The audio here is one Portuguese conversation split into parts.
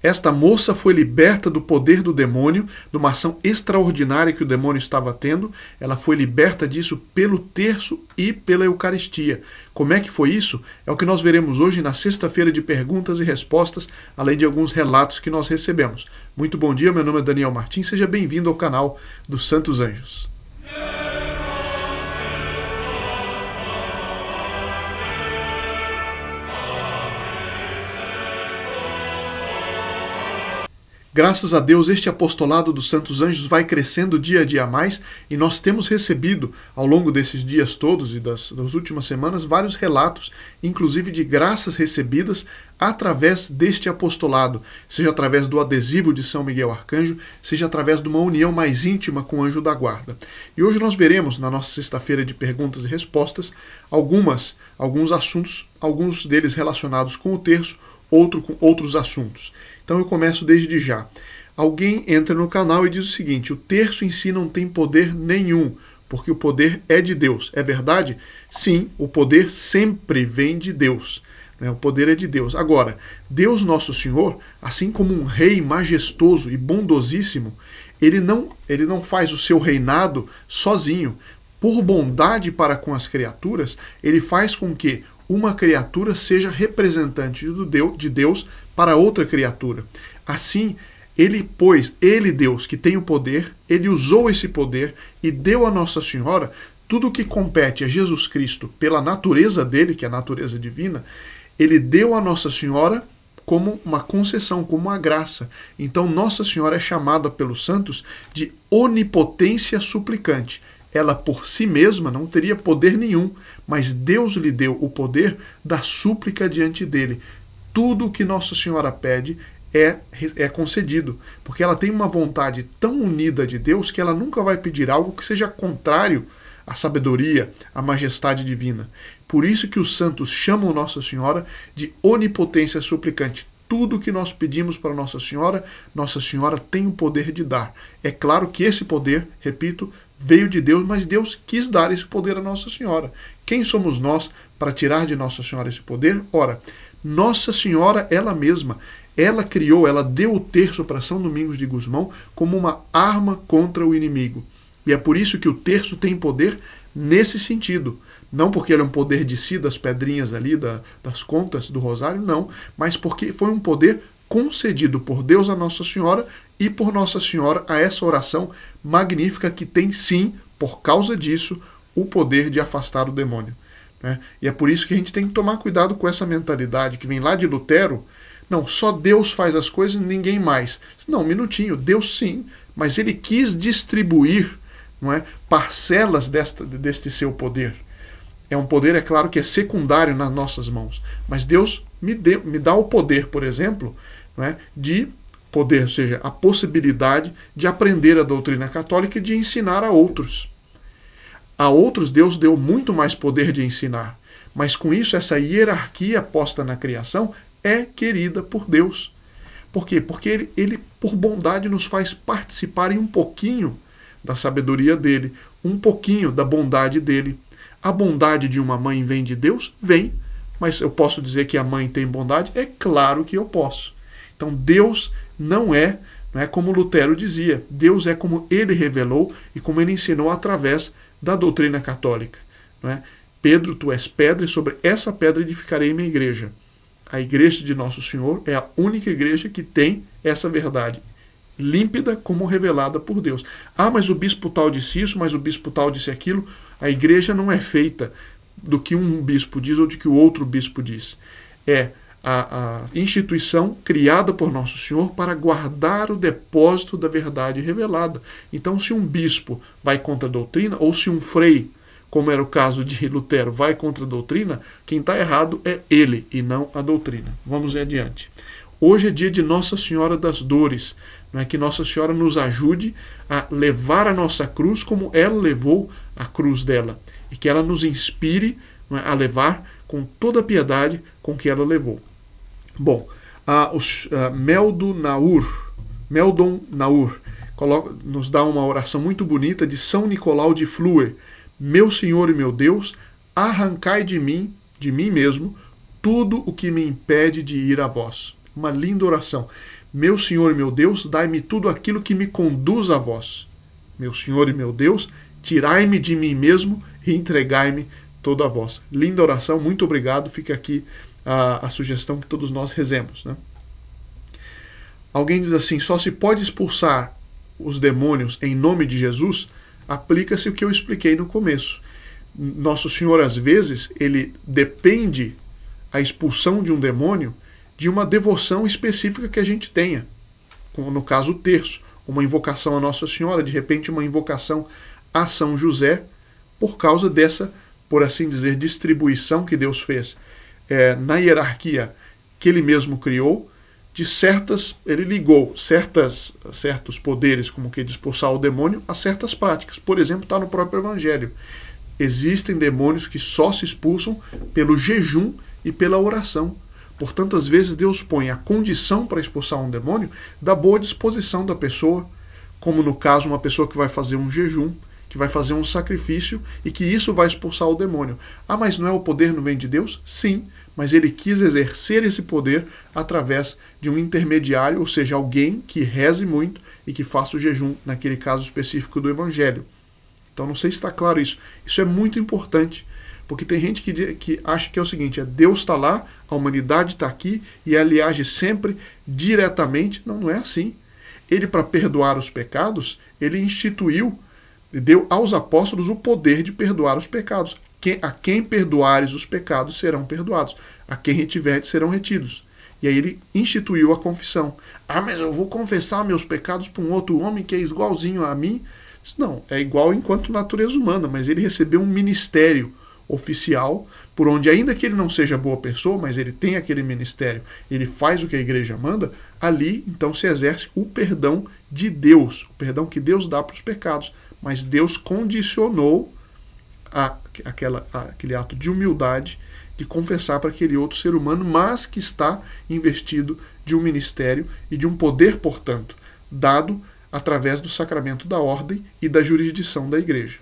Esta moça foi liberta do poder do demônio, de uma ação extraordinária que o demônio estava tendo. Ela foi liberta disso pelo terço e pela Eucaristia. Como é que foi isso? É o que nós veremos hoje na sexta-feira de perguntas e respostas, além de alguns relatos que nós recebemos. Muito bom dia, meu nome é Daniel Martins, seja bem-vindo ao canal dos Santos Anjos. Graças a Deus, este apostolado dos Santos Anjos vai crescendo dia a dia mais e nós temos recebido, ao longo desses dias todos e das últimas semanas, vários relatos, inclusive de graças recebidas através deste apostolado, seja através do adesivo de São Miguel Arcanjo, seja através de uma união mais íntima com o Anjo da Guarda. E hoje nós veremos, na nossa sexta-feira de perguntas e respostas, alguns assuntos, alguns deles relacionados com o terço, com outros assuntos. Então eu começo desde já. Alguém entra no canal e diz o seguinte: o terço em si não tem poder nenhum, porque o poder é de Deus. É verdade? Sim, o poder sempre vem de Deus. O poder é de Deus. Agora, Deus Nosso Senhor, assim como um rei majestoso e bondosíssimo, ele não faz o seu reinado sozinho. Por bondade para com as criaturas, ele faz com que uma criatura seja representante de Deus para outra criatura. Assim, ele, Deus, que tem o poder, ele usou esse poder e deu a Nossa Senhora tudo o que compete a Jesus Cristo pela natureza dele, que é a natureza divina, ele deu a Nossa Senhora como uma concessão, como uma graça. Então, Nossa Senhora é chamada pelos santos de onipotência suplicante. Ela por si mesma não teria poder nenhum, mas Deus lhe deu o poder da súplica diante dele. Tudo o que Nossa Senhora pede é concedido, porque ela tem uma vontade tão unida de Deus que ela nunca vai pedir algo que seja contrário à sabedoria, à majestade divina. Por isso que os santos chamam Nossa Senhora de onipotência suplicante. Tudo que nós pedimos para Nossa Senhora tem o poder de dar. É claro que esse poder, repito, veio de Deus, mas Deus quis dar esse poder a Nossa Senhora. Quem somos nós para tirar de Nossa Senhora esse poder? Ora, Nossa Senhora, ela mesma, ela criou, ela deu o terço para São Domingos de Gusmão como uma arma contra o inimigo. E é por isso que o terço tem poder nesse sentido. Não porque ele é um poder de si, das pedrinhas ali, das contas do rosário, não, mas porque foi um poder concedido por Deus a Nossa Senhora e por Nossa Senhora a essa oração magnífica que tem sim, por causa disso, o poder de afastar o demônio. E é por isso que a gente tem que tomar cuidado com essa mentalidade que vem lá de Lutero. Não, só Deus faz as coisas e ninguém mais. Não, um minutinho, Deus sim, mas ele quis distribuir, parcelas deste seu poder. É um poder, é claro, que é secundário nas nossas mãos. Mas Deus me dá o poder, por exemplo, de poder, ou seja, a possibilidade de aprender a doutrina católica e de ensinar a outros. A outros Deus deu muito mais poder de ensinar. Mas com isso, essa hierarquia posta na criação é querida por Deus. Por quê? Porque ele por bondade, nos faz participar em um pouquinho da sabedoria dele, um pouquinho da bondade dele. A bondade de uma mãe vem de Deus? Vem. Mas eu posso dizer que a mãe tem bondade? É claro que eu posso. Então Deus não é como Lutero dizia. Deus é como ele revelou e como ele ensinou através da doutrina católica. Pedro, tu és pedra e sobre essa pedra edificarei minha igreja. A igreja de Nosso Senhor é a única igreja que tem essa verdade límpida como revelada por Deus. Ah, mas o bispo tal disse isso, mas o bispo tal disse aquilo. A igreja não é feita do que um bispo diz ou do que o outro bispo diz. É a instituição criada por Nosso Senhor para guardar o depósito da verdade revelada. Então, se um bispo vai contra a doutrina, ou se um frei, como era o caso de Lutero, vai contra a doutrina, quem está errado é ele e não a doutrina. Vamos adiante. Hoje é dia de Nossa Senhora das Dores, que Nossa Senhora nos ajude a levar a nossa cruz como ela levou a cruz dela, e que ela nos inspire a levar com toda a piedade com que ela levou. Bom, Meldon Naur nos dá uma oração muito bonita de São Nicolau de Flue. Meu Senhor e meu Deus, arrancai de mim mesmo, tudo o que me impede de ir a vós. Uma linda oração. Meu Senhor e meu Deus, dai-me tudo aquilo que me conduz a vós. Meu Senhor e meu Deus, tirai-me de mim mesmo e entregai-me todo a vós. Linda oração, muito obrigado. Fica aqui a sugestão que todos nós rezemos, né? Alguém diz assim, só se pode expulsar os demônios em nome de Jesus? Aplica-se o que eu expliquei no começo. Nosso Senhor, às vezes, ele depende a expulsão de um demônio de uma devoção específica que a gente tenha. Como no caso o terço, uma invocação a Nossa Senhora, de repente uma invocação a São José, por causa dessa, por assim dizer, distribuição que Deus fez na hierarquia que ele mesmo criou, de ele ligou certos poderes, como que de expulsar o demônio, a certas práticas. Por exemplo, está no próprio Evangelho. Existem demônios que só se expulsam pelo jejum e pela oração. Por tantas vezes Deus põe a condição para expulsar um demônio da boa disposição da pessoa, como no caso uma pessoa que vai fazer um jejum, que vai fazer um sacrifício e que isso vai expulsar o demônio. Ah, mas não é o poder, não vem de Deus? Sim, mas ele quis exercer esse poder através de um intermediário, ou seja, alguém que reze muito e que faça o jejum, naquele caso específico do Evangelho. Então não sei se está claro isso. Isso é muito importante, porque tem gente que acha que é o seguinte, Deus está lá, a humanidade está aqui e ele age sempre diretamente. Não, não é assim. Ele, para perdoar os pecados, ele instituiu, deu aos apóstolos o poder de perdoar os pecados. A quem perdoares os pecados serão perdoados, a quem retiveres serão retidos. E aí ele instituiu a confissão. Ah, mas eu vou confessar meus pecados para um outro homem que é igualzinho a mim? Não, é igual enquanto natureza humana, mas ele recebeu um ministério oficial, por onde, ainda que ele não seja boa pessoa, mas ele tem aquele ministério, ele faz o que a igreja manda, ali então se exerce o perdão de Deus, o perdão que Deus dá para os pecados, mas Deus condicionou aquele ato de humildade, de confessar para aquele outro ser humano, mas que está investido de um ministério e de um poder, portanto, dado através do sacramento da ordem e da jurisdição da igreja.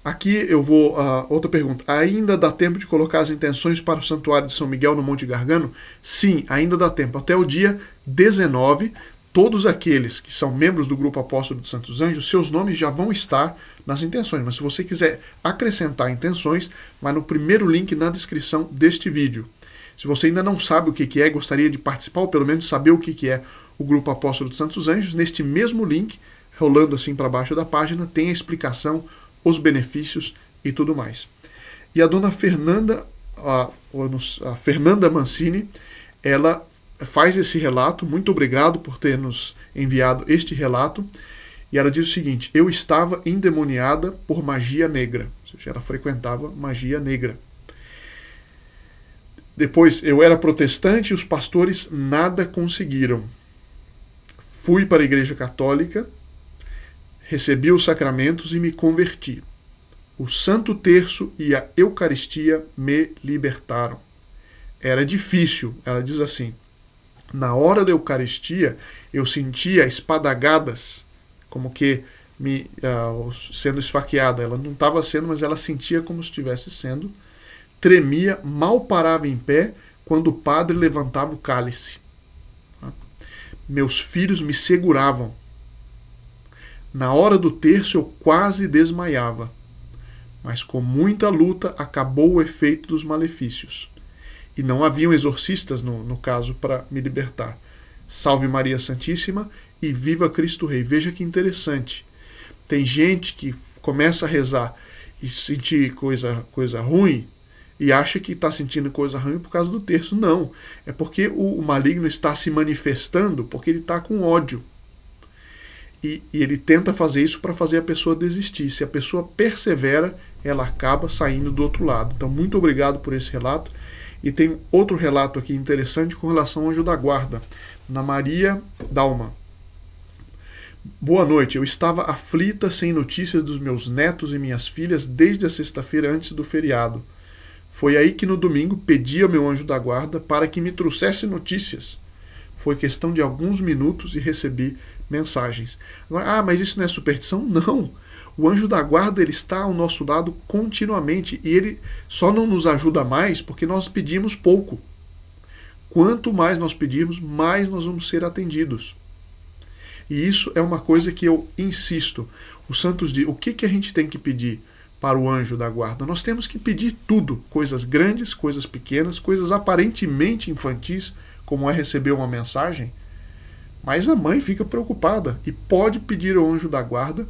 Aqui eu vou outra pergunta. Ainda dá tempo de colocar as intenções para o Santuário de São Miguel no Monte Gargano? Sim, ainda dá tempo. Até o dia 19, todos aqueles que são membros do Grupo Apóstolo dos Santos Anjos, seus nomes já vão estar nas intenções. Mas se você quiser acrescentar intenções, vai no primeiro link na descrição deste vídeo. Se você ainda não sabe o que é, gostaria de participar, ou pelo menos saber o que é o Grupo Apóstolo dos Santos Anjos, neste mesmo link, rolando assim para baixo da página, tem a explicação, os benefícios e tudo mais. E a dona Fernanda, a Fernanda Mancini, ela faz esse relato, muito obrigado por ter nos enviado este relato, e ela diz o seguinte: eu estava endemoniada por magia negra, ou seja, ela frequentava magia negra. Depois, eu era protestante e os pastores nada conseguiram. Fui para a Igreja Católica, recebi os sacramentos e me converti. O Santo Terço e a Eucaristia me libertaram. Era difícil, ela diz assim. Na hora da Eucaristia, eu sentia espadagadas, como que sendo esfaqueada. Ela não estava sendo, mas ela sentia como se estivesse sendo. Tremia, mal parava em pé quando o padre levantava o cálice. Meus filhos me seguravam. Na hora do terço eu quase desmaiava, mas com muita luta acabou o efeito dos malefícios. E não haviam exorcistas, no caso, para me libertar. Salve Maria Santíssima e viva Cristo Rei. Veja que interessante. Tem gente que começa a rezar e sentir coisa ruim e acha que está sentindo coisa ruim por causa do terço. Não, é porque o maligno está se manifestando porque ele está com ódio. E ele tenta fazer isso para fazer a pessoa desistir. Se a pessoa persevera, ela acaba saindo do outro lado. Então, muito obrigado por esse relato. E tem outro relato aqui interessante com relação ao anjo da guarda, na Maria Dalma. Boa noite, eu estava aflita sem notícias dos meus netos e minhas filhas desde a sexta-feira antes do feriado. Foi aí que no domingo pedi ao meu anjo da guarda para que me trouxesse notícias. Foi questão de alguns minutos e recebi mensagens. Agora, mas isso não é superstição? Não. O anjo da guarda ele está ao nosso lado continuamente e ele só não nos ajuda mais porque nós pedimos pouco. Quanto mais nós pedirmos, mais nós vamos ser atendidos. E isso é uma coisa que eu insisto. Os santos dizem, o que a gente tem que pedir para o anjo da guarda? Nós temos que pedir tudo, coisas grandes, coisas pequenas, coisas aparentemente infantis, como é receber uma mensagem, mas a mãe fica preocupada e pode pedir ao anjo da guarda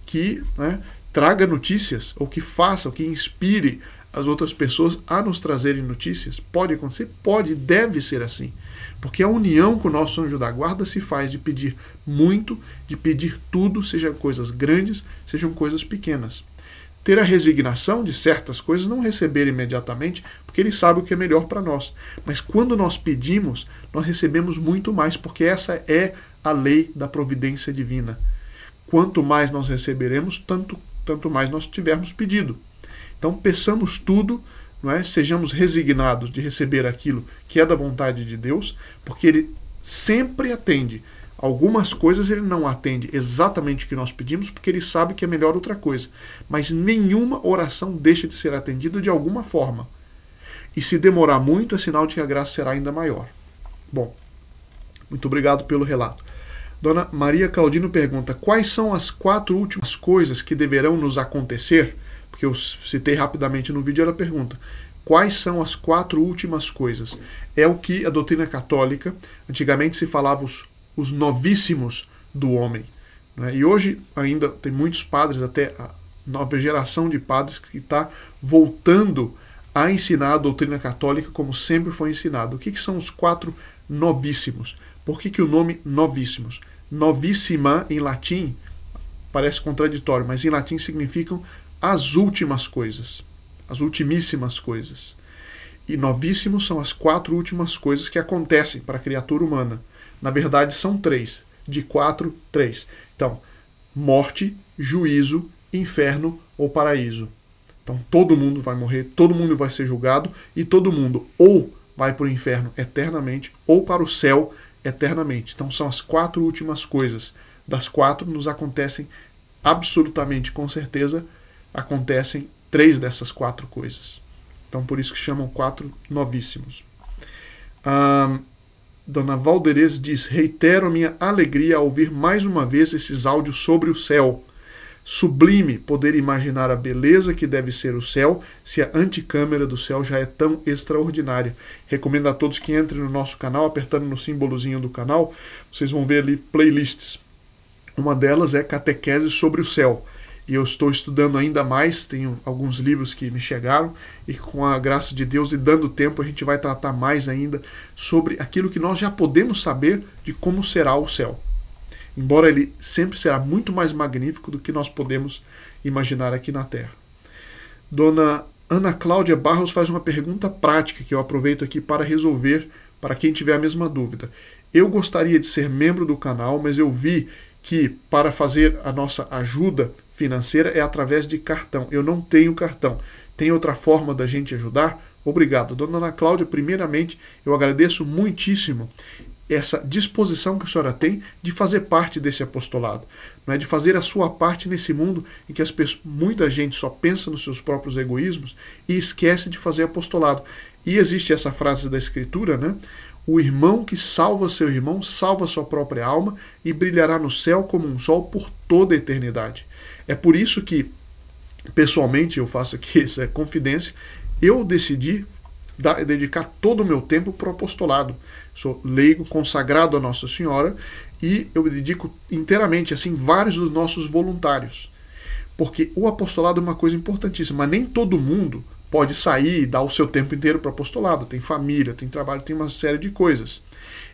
que, né, traga notícias, ou que faça, ou que inspire as outras pessoas a nos trazerem notícias. Pode acontecer? Pode, deve ser assim. Porque a união com o nosso anjo da guarda se faz de pedir muito, de pedir tudo, sejam coisas grandes, sejam coisas pequenas. Ter a resignação de certas coisas, não receber imediatamente, porque ele sabe o que é melhor para nós. Mas quando nós pedimos, nós recebemos muito mais, porque essa é a lei da providência divina. Quanto mais nós receberemos, tanto mais nós tivermos pedido. Então peçamos tudo, não é? Sejamos resignados de receber aquilo que é da vontade de Deus, porque Ele sempre atende. Algumas coisas Ele não atende exatamente o que nós pedimos, porque Ele sabe que é melhor outra coisa. Mas nenhuma oração deixa de ser atendida de alguma forma. E se demorar muito, é sinal de que a graça será ainda maior. Bom, muito obrigado pelo relato. Dona Maria Claudino pergunta, quais são as 4 últimas coisas que deverão nos acontecer? Porque eu citei rapidamente no vídeo, ela pergunta, quais são as 4 últimas coisas? É o que a doutrina católica, antigamente se falava os novíssimos do homem, né? E hoje ainda tem muitos padres, até a nova geração de padres que está voltando a ensinar a doutrina católica como sempre foi ensinado. O que são os 4 novíssimos? Por que o nome novíssimos? Novissima em latim parece contraditório, mas em latim significam as últimas coisas, as ultimíssimas coisas. E novíssimos são as 4 últimas coisas que acontecem para a criatura humana. Na verdade são 3, de 4, 3. Então, morte, juízo, inferno ou paraíso. Então todo mundo vai morrer, todo mundo vai ser julgado e todo mundo ou vai para o inferno eternamente ou para o céu eternamente. Então são as 4 últimas coisas. Das 4 nos acontecem absolutamente, com certeza, acontecem 3 dessas 4 coisas. Então por isso que chamam 4 novíssimos. Dona Valderez diz, reitero a minha alegria ao ouvir mais uma vez esses áudios sobre o céu. Sublime poder imaginar a beleza que deve ser o céu, se a anticâmara do céu já é tão extraordinária. Recomendo a todos que entrem no nosso canal, apertando no símbolozinho do canal, vocês vão ver ali playlists. Uma delas é Catequese sobre o Céu. E eu estou estudando ainda mais, tenho alguns livros que me chegaram, e com a graça de Deus e dando tempo a gente vai tratar mais ainda sobre aquilo que nós já podemos saber de como será o céu. Embora ele sempre será muito mais magnífico do que nós podemos imaginar aqui na Terra. Dona Ana Cláudia Barros faz uma pergunta prática que eu aproveito aqui para resolver para quem tiver a mesma dúvida. Eu gostaria de ser membro do canal, mas eu vi que para fazer a nossa ajuda financeira é através de cartão. Eu não tenho cartão. Tem outra forma da gente ajudar? Obrigado. Dona Ana Cláudia, primeiramente, eu agradeço muitíssimo essa disposição que a senhora tem de fazer parte desse apostolado, não é? De fazer a sua parte nesse mundo em que muita gente só pensa nos seus próprios egoísmos e esquece de fazer apostolado. E existe essa frase da Escritura, né? O irmão que salva seu irmão salva sua própria alma e brilhará no céu como um sol por toda a eternidade. É por isso que, pessoalmente, eu faço aqui essa confidência, eu decidi dedicar todo o meu tempo para o apostolado. Sou leigo, consagrado a Nossa Senhora, e eu me dedico inteiramente, assim, vários dos nossos voluntários. Porque o apostolado é uma coisa importantíssima, mas nem todo mundo pode sair e dar o seu tempo inteiro para o apostolado. Tem família, tem trabalho, tem uma série de coisas.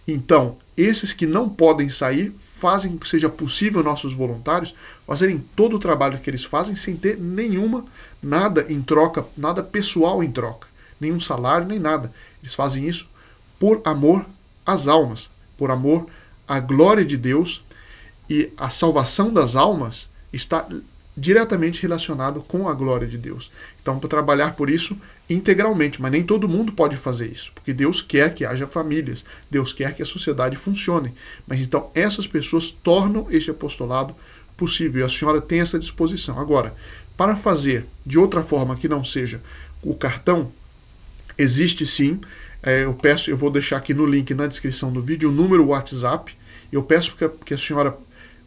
Então, esses que não podem sair, fazem que seja possível nossos voluntários fazerem todo o trabalho que eles fazem sem ter nada em troca, nada pessoal em troca. Nenhum salário, nem nada. Eles fazem isso por amor às almas, por amor à glória de Deus, e a salvação das almas está diretamente relacionado com a glória de Deus. Então, para trabalhar por isso integralmente, mas nem todo mundo pode fazer isso, porque Deus quer que haja famílias, Deus quer que a sociedade funcione. Mas então essas pessoas tornam este apostolado possível, e a senhora tem essa disposição. Agora, para fazer de outra forma que não seja o cartão, Existe sim, eu vou deixar aqui no link na descrição do vídeo o número WhatsApp. Eu peço que a senhora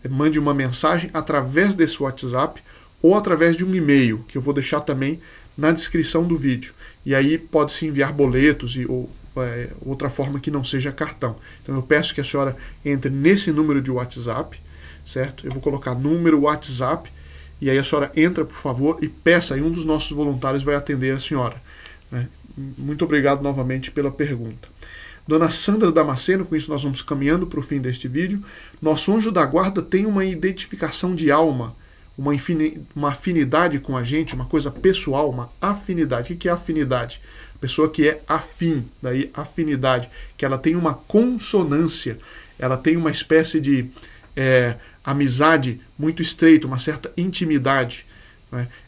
mande uma mensagem através desse WhatsApp ou através de um e-mail, que eu vou deixar também na descrição do vídeo. E aí pode-se enviar boletos ou outra forma que não seja cartão. Então eu peço que a senhora entre nesse número de WhatsApp, certo? Eu vou colocar número WhatsApp, e aí a senhora entra, por favor, e peça, e um dos nossos voluntários vai atender a senhora, né? Muito obrigado novamente pela pergunta. Dona Sandra Damasceno, com isso nós vamos caminhando para o fim deste vídeo. Nosso anjo da guarda tem uma identificação de alma, uma afinidade com a gente, uma coisa pessoal, uma afinidade. O que é afinidade? Pessoa que é afim, daí afinidade, que ela tem uma consonância, ela tem uma espécie de amizade muito estreita, uma certa intimidade.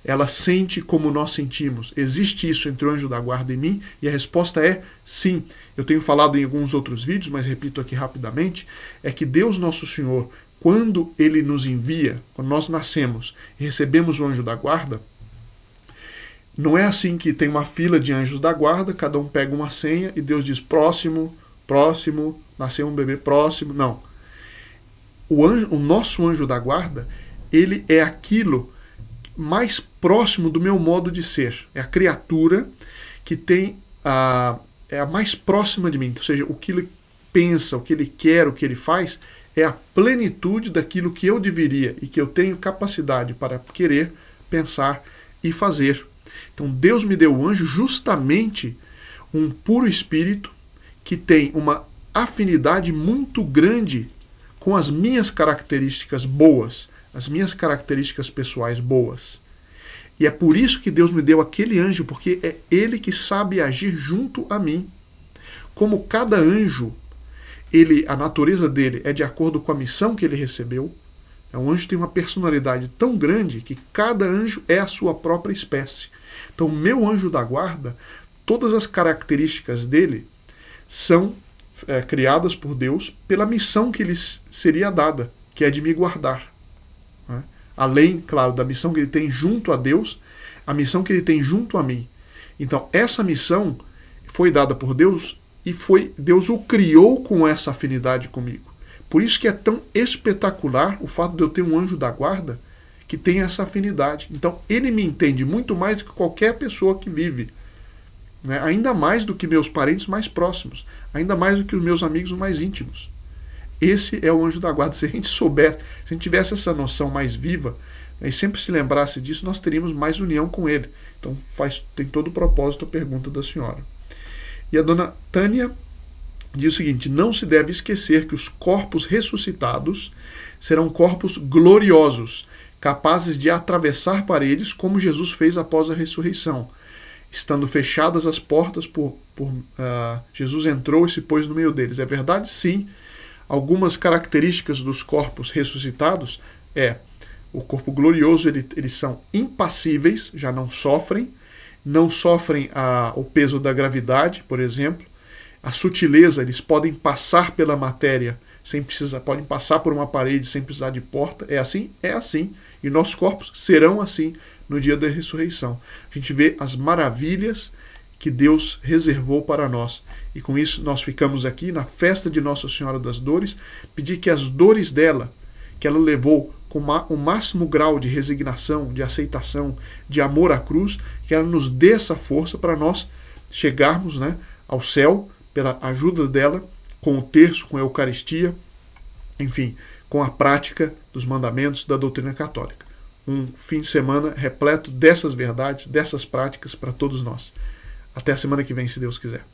Ela sente como nós sentimos. Existe isso entre o anjo da guarda e mim? E a resposta é sim. Eu tenho falado em alguns outros vídeos, mas repito aqui rapidamente, é que Deus Nosso Senhor, quando Ele nos envia, quando nós nascemos e recebemos o anjo da guarda, não é assim que tem uma fila de anjos da guarda, cada um pega uma senha e Deus diz próximo, próximo, nasceu um bebê próximo. Não. O nosso anjo da guarda, ele é aquilo mais próximo do meu modo de ser. É a criatura que tem é a mais próxima de mim. Ou seja, o que ele pensa, o que ele quer, o que ele faz, é a plenitude daquilo que eu deveria e que eu tenho capacidade para querer, pensar e fazer. Então Deus me deu o anjo justamente um puro espírito que tem uma afinidade muito grande com as minhas características boas, as minhas características pessoais boas. E é por isso que Deus me deu aquele anjo, porque é Ele que sabe agir junto a mim. Como cada anjo, a natureza dele é de acordo com a missão que ele recebeu. Um anjo tem uma personalidade tão grande que cada anjo é a sua própria espécie. Então, meu anjo da guarda, todas as características dele são criadas por Deus pela missão que lhes seria dada, que é de me guardar. Além, claro, da missão que ele tem junto a Deus, a missão que ele tem junto a mim. Então, essa missão foi dada por Deus e Deus o criou com essa afinidade comigo. Por isso que é tão espetacular o fato de eu ter um anjo da guarda que tem essa afinidade. Então, ele me entende muito mais do que qualquer pessoa que vive. Né? Ainda mais do que meus parentes mais próximos. Ainda mais do que os meus amigos mais íntimos. Esse é o anjo da guarda. Se a gente soubesse, se a gente tivesse essa noção mais viva, né, e sempre se lembrasse disso, nós teríamos mais união com ele. Então tem todo o propósito a pergunta da senhora. E a dona Tânia diz o seguinte: não se deve esquecer que os corpos ressuscitados serão corpos gloriosos, capazes de atravessar paredes, como Jesus fez após a ressurreição. Estando fechadas as portas, Jesus entrou e se pôs no meio deles. É verdade? Sim. Algumas características dos corpos ressuscitados o corpo glorioso, eles são impassíveis, já não sofrem o peso da gravidade, por exemplo. A sutileza, eles podem passar pela matéria sem precisar, podem passar por uma parede sem precisar de porta. É assim? É assim. E nossos corpos serão assim no dia da ressurreição. A gente vê as maravilhas que Deus reservou para nós. E com isso nós ficamos aqui na festa de Nossa Senhora das Dores, pedir que as dores dela, que ela levou com o máximo grau de resignação, de aceitação, de amor à cruz, que ela nos dê essa força para nós chegarmos, né, ao céu, pela ajuda dela, com o terço, com a Eucaristia, enfim, com a prática dos mandamentos da doutrina católica. Um fim de semana repleto dessas verdades, dessas práticas para todos nós. Até a semana que vem, se Deus quiser.